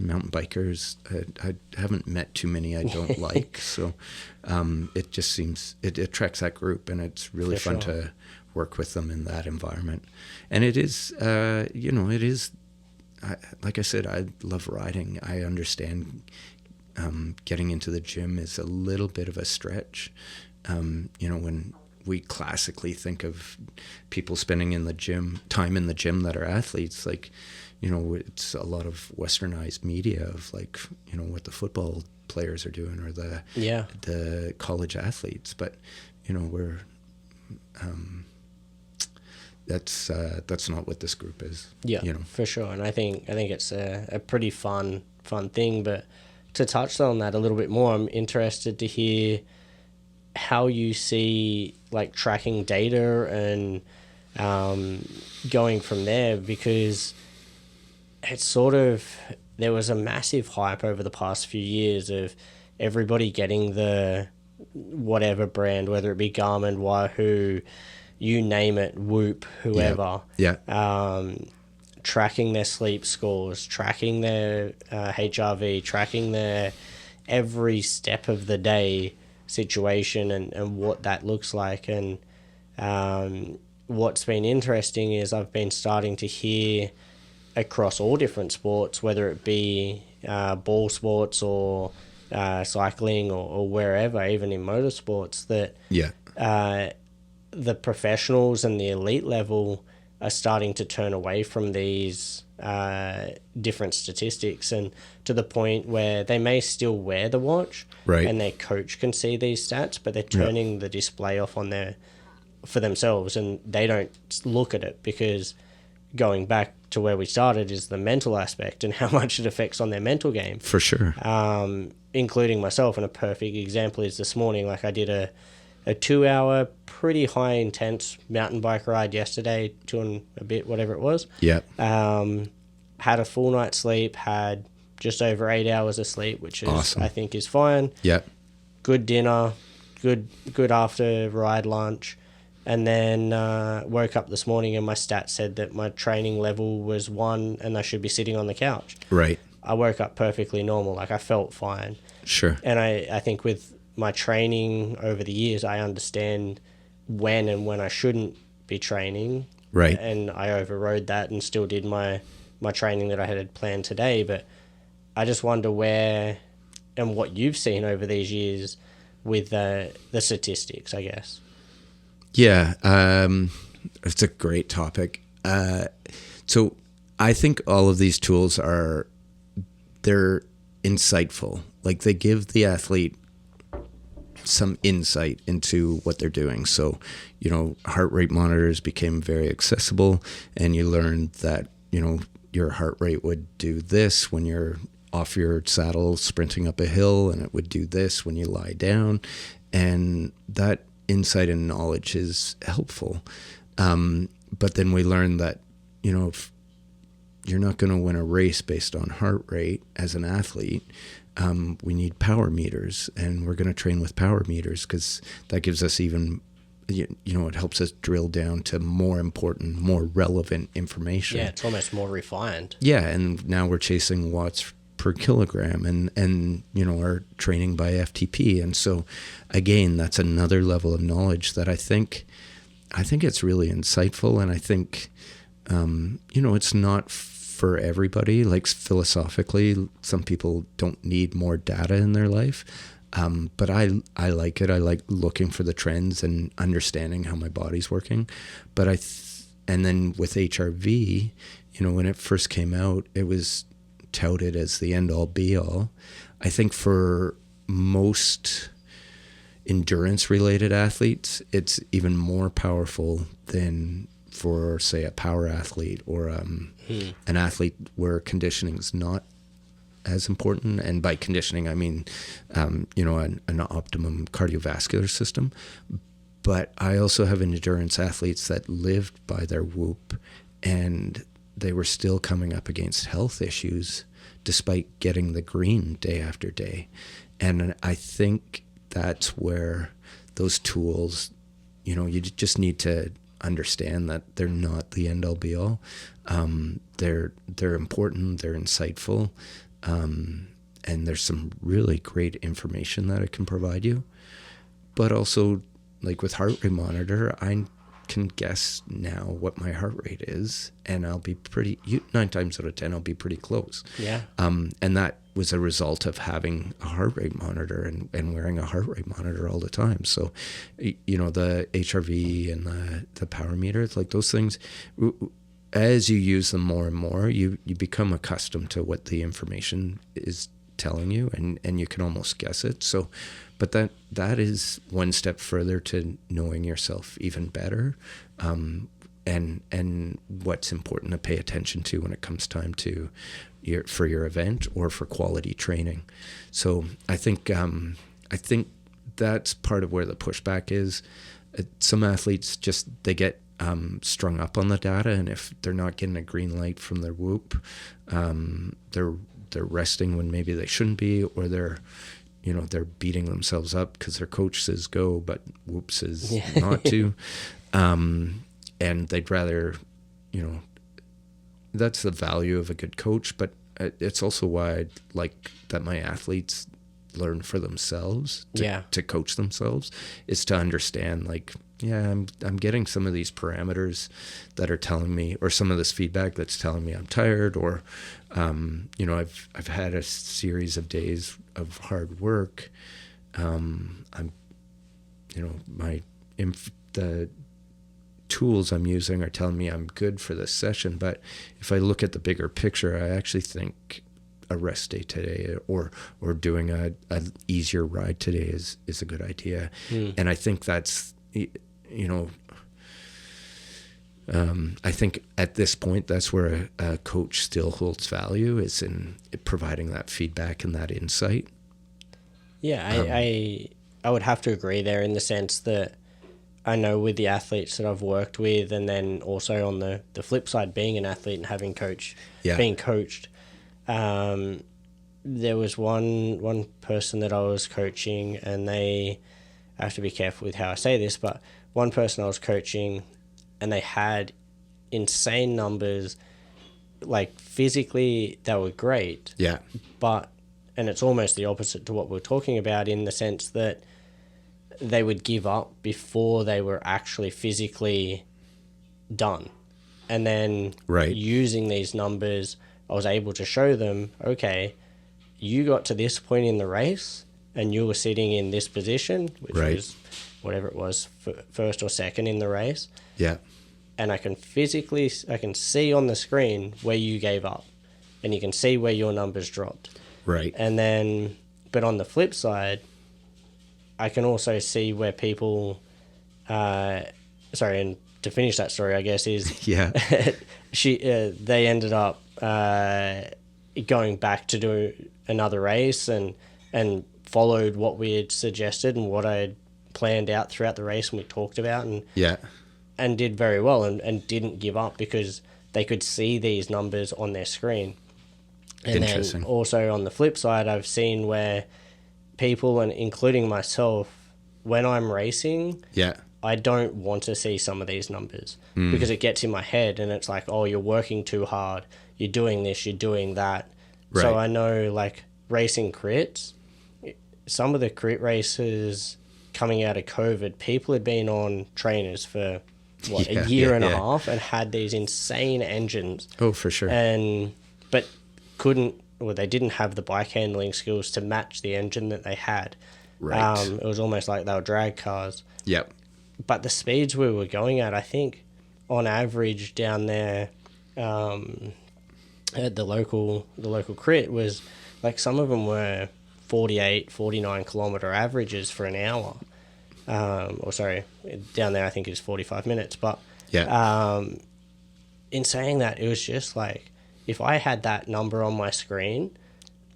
mountain bikers. I haven't met too many I don't like, so it just seems it attracts that group, and it's really fun to work with them in that environment. And it is, it is. Like I said, I love riding. I understand. Getting into the gym is a little bit of a stretch. When we classically think of people spending time in the gym that are athletes, it's a lot of westernized media of what the football players are doing or the college athletes. But, we're, that's not what this group is. Yeah, for sure. And I think it's a pretty fun thing, but to touch on that a little bit more, I'm interested to hear how you see tracking data and going from there, because it's sort of, there was a massive hype over the past few years of everybody getting the whatever brand, whether it be Garmin, Wahoo, you name it, Whoop, whoever. Tracking their sleep scores, tracking their HRV, tracking their every step of the day situation and what that looks like. And what's been interesting is I've been starting to hear across all different sports, whether it be ball sports or cycling or wherever, even in motorsports, that the professionals and the elite level are starting to turn away from these different statistics, and to the point where they may still wear the watch, right, and their coach can see these stats, but they're turning the display off for themselves, and they don't look at it, because going back to where we started is the mental aspect and how much it affects on their mental game. For sure. Including myself, and a perfect example is this morning. I did a 2-hour, pretty high intense mountain bike ride yesterday, 2 and a bit, whatever it was. Yeah. Had a full night's sleep, had just over 8 hours of sleep, which is awesome. I think is fine. Yeah. Good dinner, good after ride lunch, and then woke up this morning and my stats said that my training level was 1 and I should be sitting on the couch. Right. I woke up perfectly normal, I felt fine. Sure. And I think with my training over the years, I understand when I shouldn't be training. Right. And I overrode that and still did my training that I had planned today. But I just wonder where and what you've seen over these years with the statistics, I guess. Yeah, it's a great topic. So I think all of these tools they're insightful. They give the athlete some insight into what they're doing. So, heart rate monitors became very accessible, and you learned that, your heart rate would do this when you're off your saddle sprinting up a hill, and it would do this when you lie down. And that insight and knowledge is helpful. But then we learned that, if you're not going to win a race based on heart rate as an athlete, we need power meters, and we're going to train with power meters because that gives us even, it helps us drill down to more important, more relevant information. Yeah, it's almost more refined. Yeah, and now we're chasing watts per kilogram and are training by FTP. And so, again, that's another level of knowledge that I think it's really insightful, and I think, it's not for everybody. Like philosophically, some people don't need more data in their life. But I like it. I like looking for the trends and understanding how my body's working. But and then with HRV, you know, when it first came out, it was touted as the end all be all. I think for most endurance related athletes, it's even more powerful than for, say, a power athlete or an athlete where conditioning is not as important. And by conditioning, I mean, you know, an optimum cardiovascular system. But I also have endurance athletes that lived by their Whoop, and they were still coming up against health issues despite getting the green day after day. And I think that's where those tools, you know, you just need to understand that they're not the end all be all. They're important, they're insightful, and there's some really great information that it can provide you. But also, like with heart rate monitor, I can guess now what my heart rate is, and I'll be 9 times out of 10, I'll be pretty close. Yeah. And that was a result of having a heart rate monitor and wearing a heart rate monitor all the time. So, you know, the HRV and the power meter, it's like those things, as you use them more and more, you become accustomed to what the information is telling you, and you can almost guess it. So, but that is one step further to knowing yourself even better, and what's important to pay attention to when it comes time to for your event or for quality training. So I think that's part of where the pushback is. Some athletes they get strung up on the data, and if they're not getting a green light from their Whoop, they're resting when maybe they shouldn't be, or they're beating themselves up because their coach says go, but Whoop says not to. And they'd rather, you know, that's the value of a good coach, but it's also why I like that my athletes learn for themselves to coach themselves, is to understand, like, I'm getting some of these parameters that are telling me, or some of this feedback that's telling me I'm tired, or you know, I've had a series of days of hard work. I'm, you know, the tools I'm using are telling me I'm good for this session. But if I look at the bigger picture, I actually think a rest day today, or doing a easier ride today is a good idea. And I think that's, you know, I think at this point, that's where a coach still holds value, is in providing that feedback and that insight. Yeah, I would have to agree there, in the sense that I know with the athletes that I've worked with, and then also on the flip side, being an athlete and having being coached, there was one person that I was coaching, and I have to be careful with how I say this, but one person I was coaching, and they had insane numbers, like physically they were great. Yeah. And it's almost the opposite to what we're talking about, in the sense that they would give up before they were actually physically done. And then using these numbers, I was able to show them, okay, you got to this point in the race and you were sitting in this position, which was whatever it was, first or second in the race. Yeah. And I can see on the screen where you gave up, and you can see where your numbers dropped. Right. And then, but on the flip side, I can also see where people, and to finish that story, I guess, is they ended up going back to do another race and followed what we had suggested and what I had planned out throughout the race and we talked about, and did very well, and didn't give up because they could see these numbers on their screen. And then also on the flip side, I've seen where people, and including myself, when I'm racing, I don't want to see some of these numbers because it gets in my head, and it's like, oh, you're working too hard, you're doing this, you're doing that. Right. So I know, like, racing crits, some of the crit races coming out of COVID, people had been on trainers for a year and a half and had these insane engines. Oh, for sure. But they didn't have the bike handling skills to match the engine that they had. Right. It was almost like they were drag cars. Yep. But the speeds we were going at, I think, on average down there, at the local crit was like some of them were 48, 49 kilometer averages for an hour. Down there I think it's 45 minutes. But in saying that, it was just like, if I had that number on my screen,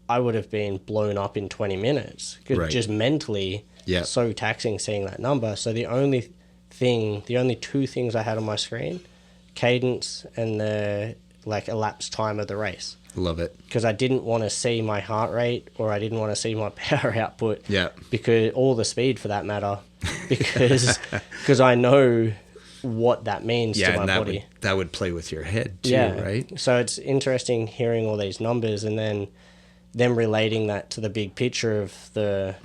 I would have been blown up in 20 minutes. Just mentally, so taxing seeing that number. So the only two things I had on my screen, cadence and the elapsed time of the race. Love it. Because I didn't want to see my heart rate, or I didn't want to see my power output. Yeah. Because all the speed for that matter, because I know what that means to my body. That would play with your head too, right? So it's interesting hearing all these numbers and then them relating that to the big picture of the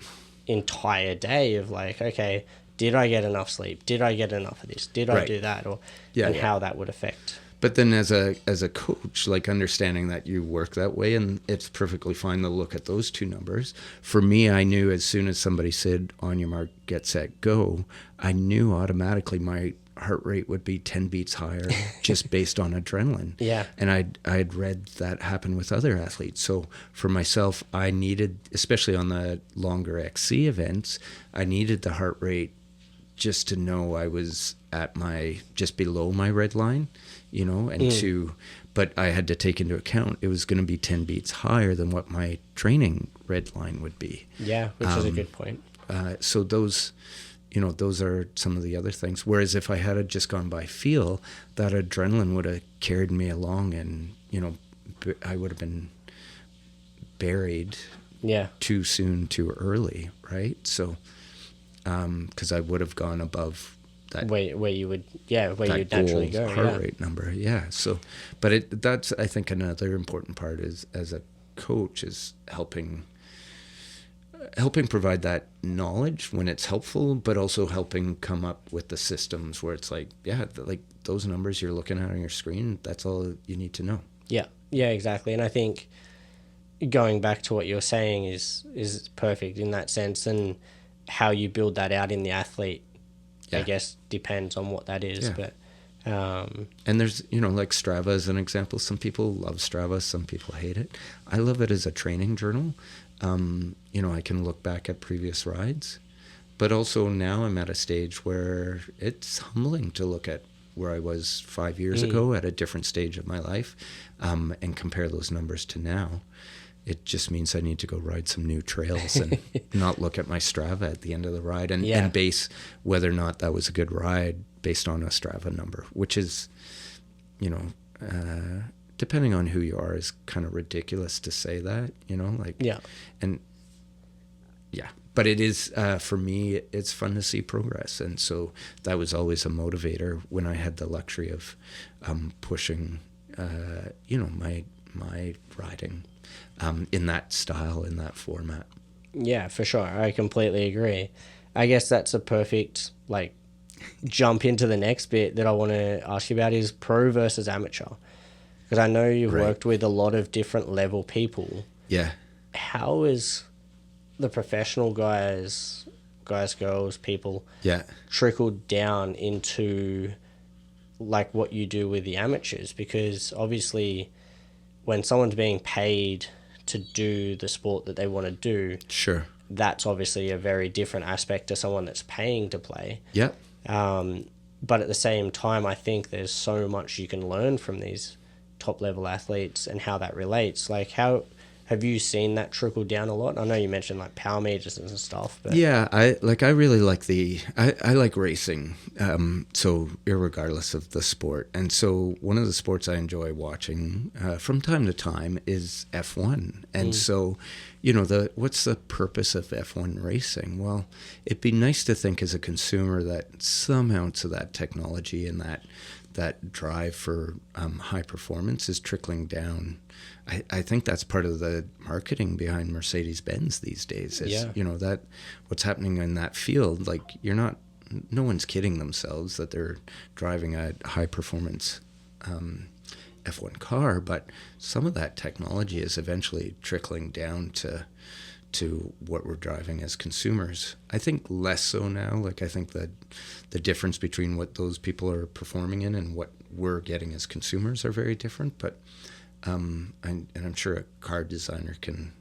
entire day of like, okay, did I get enough sleep? Did I get enough of this? Did I do that? Or how that would affect. But then as a coach, like understanding that you work that way, and it's perfectly fine to look at those two numbers. For me, I knew as soon as somebody said on your mark, get set, go, I knew automatically my heart rate would be 10 beats higher just based on adrenaline. Yeah. And I'd read that happen with other athletes. So for myself, I needed, especially on the longer XC events, I needed the heart rate just to know I was at just below my red line, but I had to take into account it was going to be 10 beats higher than what my training red line would be. Yeah, which is a good point. So those are some of the other things. Whereas if I had just gone by feel, that adrenaline would have carried me along, and, I would have been buried too soon, too early, right? So, because I would have gone above that where you'd naturally go, heart rate number. So, but that's, I think, another important part is, as a coach, is helping provide that knowledge when it's helpful, but also helping come up with the systems where it's like, like those numbers you're looking at on your screen, that's all you need to know. Yeah, exactly. And I think going back to what you're saying is perfect in that sense, and how you build that out in the athlete, I guess, depends on what that is. But and there's, like Strava as an example. Some people love Strava, some people hate it. I love it as a training journal. I can look back at previous rides, but also now I'm at a stage where it's humbling to look at where I was 5 years ago at a different stage of my life, and compare those numbers to now. It just means I need to go ride some new trails and not look at my Strava at the end of the ride and base whether or not that was a good ride based on a Strava number, which is, depending on who you are, is kind of ridiculous to say that, but it is, for me, it's fun to see progress. And so that was always a motivator when I had the luxury of pushing, my riding in that style, in that format. Yeah, for sure. I completely agree. I guess that's a perfect, jump into the next bit that I want to ask you about is pro versus amateur. Because I know you've worked with a lot of different level people. Yeah. How is the professional guys, girls, people trickled down into what you do with the amateurs? Because obviously when someone's being paid to do the sport that they want to do, sure, that's obviously a very different aspect to someone that's paying to play. Yeah. But at the same time, I think there's so much you can learn from these top level athletes and how that relates. How have you seen that trickle down a lot? I know you mentioned power meters and stuff, but I really like I like racing, so irregardless of the sport. And so one of the sports I enjoy watching from time to time is F1. And so, what's the purpose of F1 racing? Well, it'd be nice to think as a consumer that some ounce of that technology and that drive for high performance is trickling down. I think that's part of the marketing behind Mercedes-Benz these days is, that what's happening in that field, you're not no one's kidding themselves that they're driving a high performance F1 car, but some of that technology is eventually trickling down to what we're driving as consumers. I think less so now. Like, I think that the difference between what those people are performing in and what we're getting as consumers are very different. But and I'm sure a car designer can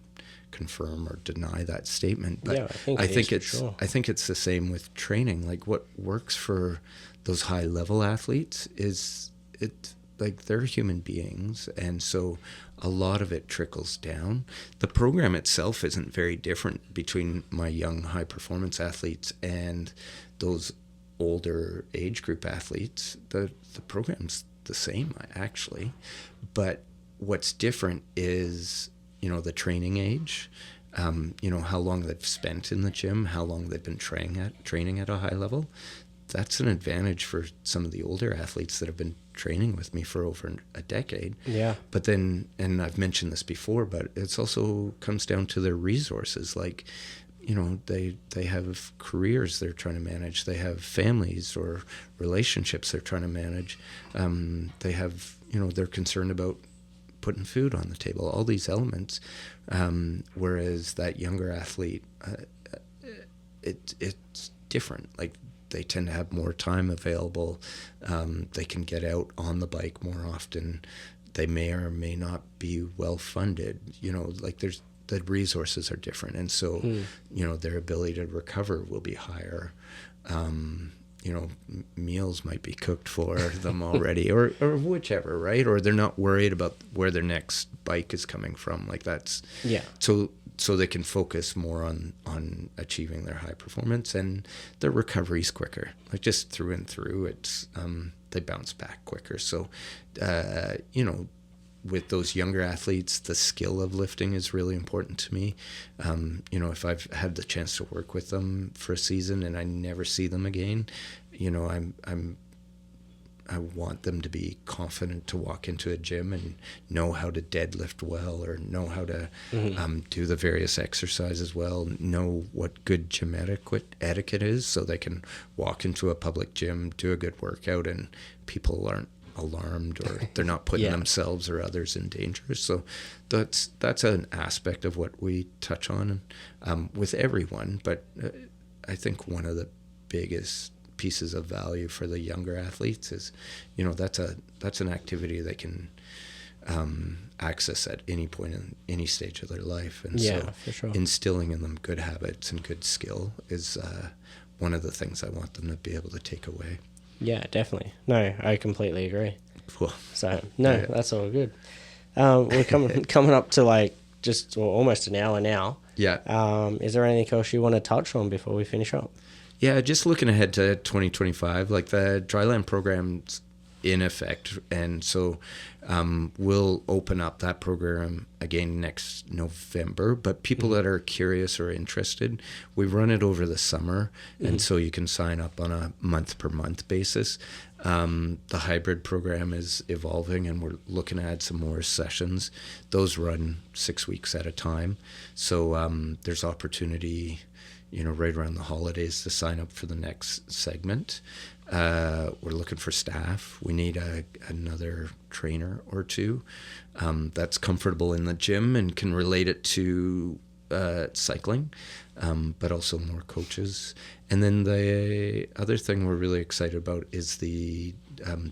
confirm or deny that statement. But yeah, I think it's the same with training. Like, what works for those high level athletes is like, they're human beings, and so a lot of it trickles down. The program itself isn't very different between my young high performance athletes and those older age group athletes. The program's the same, actually, but what's different is, the training age, how long they've spent in the gym, how long they've been training at a high level. That's an advantage for some of the older athletes that have been training with me for over a decade. Yeah. But then, and I've mentioned this before, but it's also comes down to their resources. Like, they have careers they're trying to manage. They have families or relationships they're trying to manage. They have, they're concerned about putting food on the table, all these elements. Whereas that younger athlete, it's different. Like, they tend to have more time available. They can get out on the bike more often. They may or may not be well funded. Like, the resources are different, and so their ability to recover will be higher. Meals might be cooked for them already, or whichever, right? Or they're not worried about where their next bike is coming from. Like, that's so they can focus more on achieving their high performance, and their recovery's quicker. Like, just through and through, it's they bounce back quicker. So, with those younger athletes, the skill of lifting is really important to me. If I've had the chance to work with them for a season and I never see them again, I want them to be confident to walk into a gym and know how to deadlift well, or know how to do the various exercises well, know what good gym etiquette is, so they can walk into a public gym, do a good workout, and people aren't alarmed, or they're not putting themselves or others in danger. So that's an aspect of what we touch on with everyone. But I think one of the biggest pieces of value for the younger athletes is, that's an activity they can access at any point in any stage of their life. And so for sure, instilling in them good habits and good skill is one of the things I want them to be able to take away. Yeah, definitely. No, I completely agree. Cool. So, that's all good. We're coming up to almost an hour now. Yeah. Is there anything else you want to touch on before we finish up? Yeah, just looking ahead to 2025, like, the Dryland program's in effect, and so we'll open up that program again next November. But people that are curious or interested, we run it over the summer, and so you can sign up on a month-per-month basis. The hybrid program is evolving, and we're looking to add some more sessions. Those run 6 weeks at a time, so there's opportunity, right around the holidays, to sign up for the next segment. We're looking for staff. We need another trainer or two that's comfortable in the gym and can relate it to cycling, but also more coaches. And then the other thing we're really excited about is the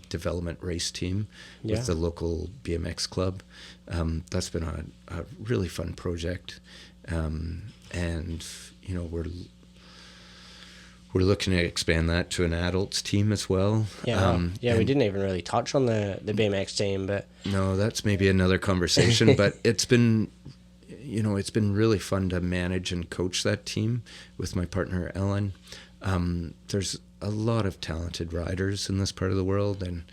development race team with the local BMX club. That's been a really fun project, and we're looking to expand that to an adults team as well. We didn't even really touch on the BMX team, but no, that's maybe another conversation. But it's been really fun to manage and coach that team with my partner Ellen. There's a lot of talented riders in this part of the world, and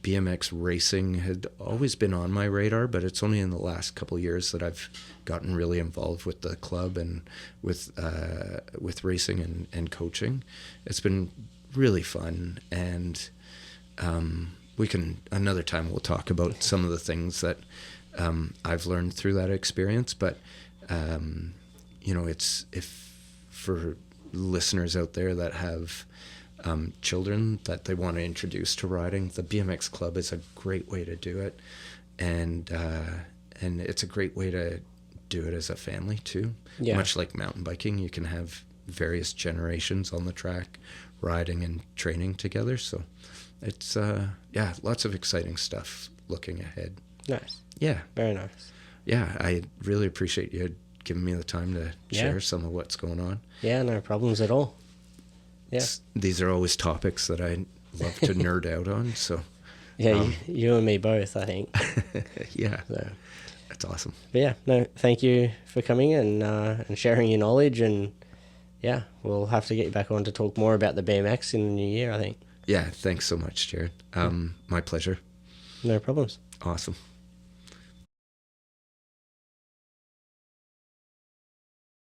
BMX racing had always been on my radar, but it's only in the last couple of years that I've gotten really involved with the club and with racing and coaching. It's been really fun, and another time we'll talk about some of the things that I've learned through that experience. But it's, if for listeners out there that have children that they want to introduce to riding, the BMX Club is a great way to do it, and it's a great way to do it as a family too. Yeah. Much like mountain biking, you can have various generations on the track riding and training together. So it's lots of exciting stuff looking ahead. Nice. Yeah. Very nice. Yeah, I really appreciate you giving me the time to share some of what's going on. Yeah, no problems at all. Yeah. These are always topics that I love to nerd out on, so... Yeah, you and me both, I think. Yeah, so. That's awesome. But yeah, no, thank you for coming and sharing your knowledge, and yeah, we'll have to get you back on to talk more about the BMX in the new year, I think. Yeah, thanks so much, Jared. My pleasure. No problems. Awesome.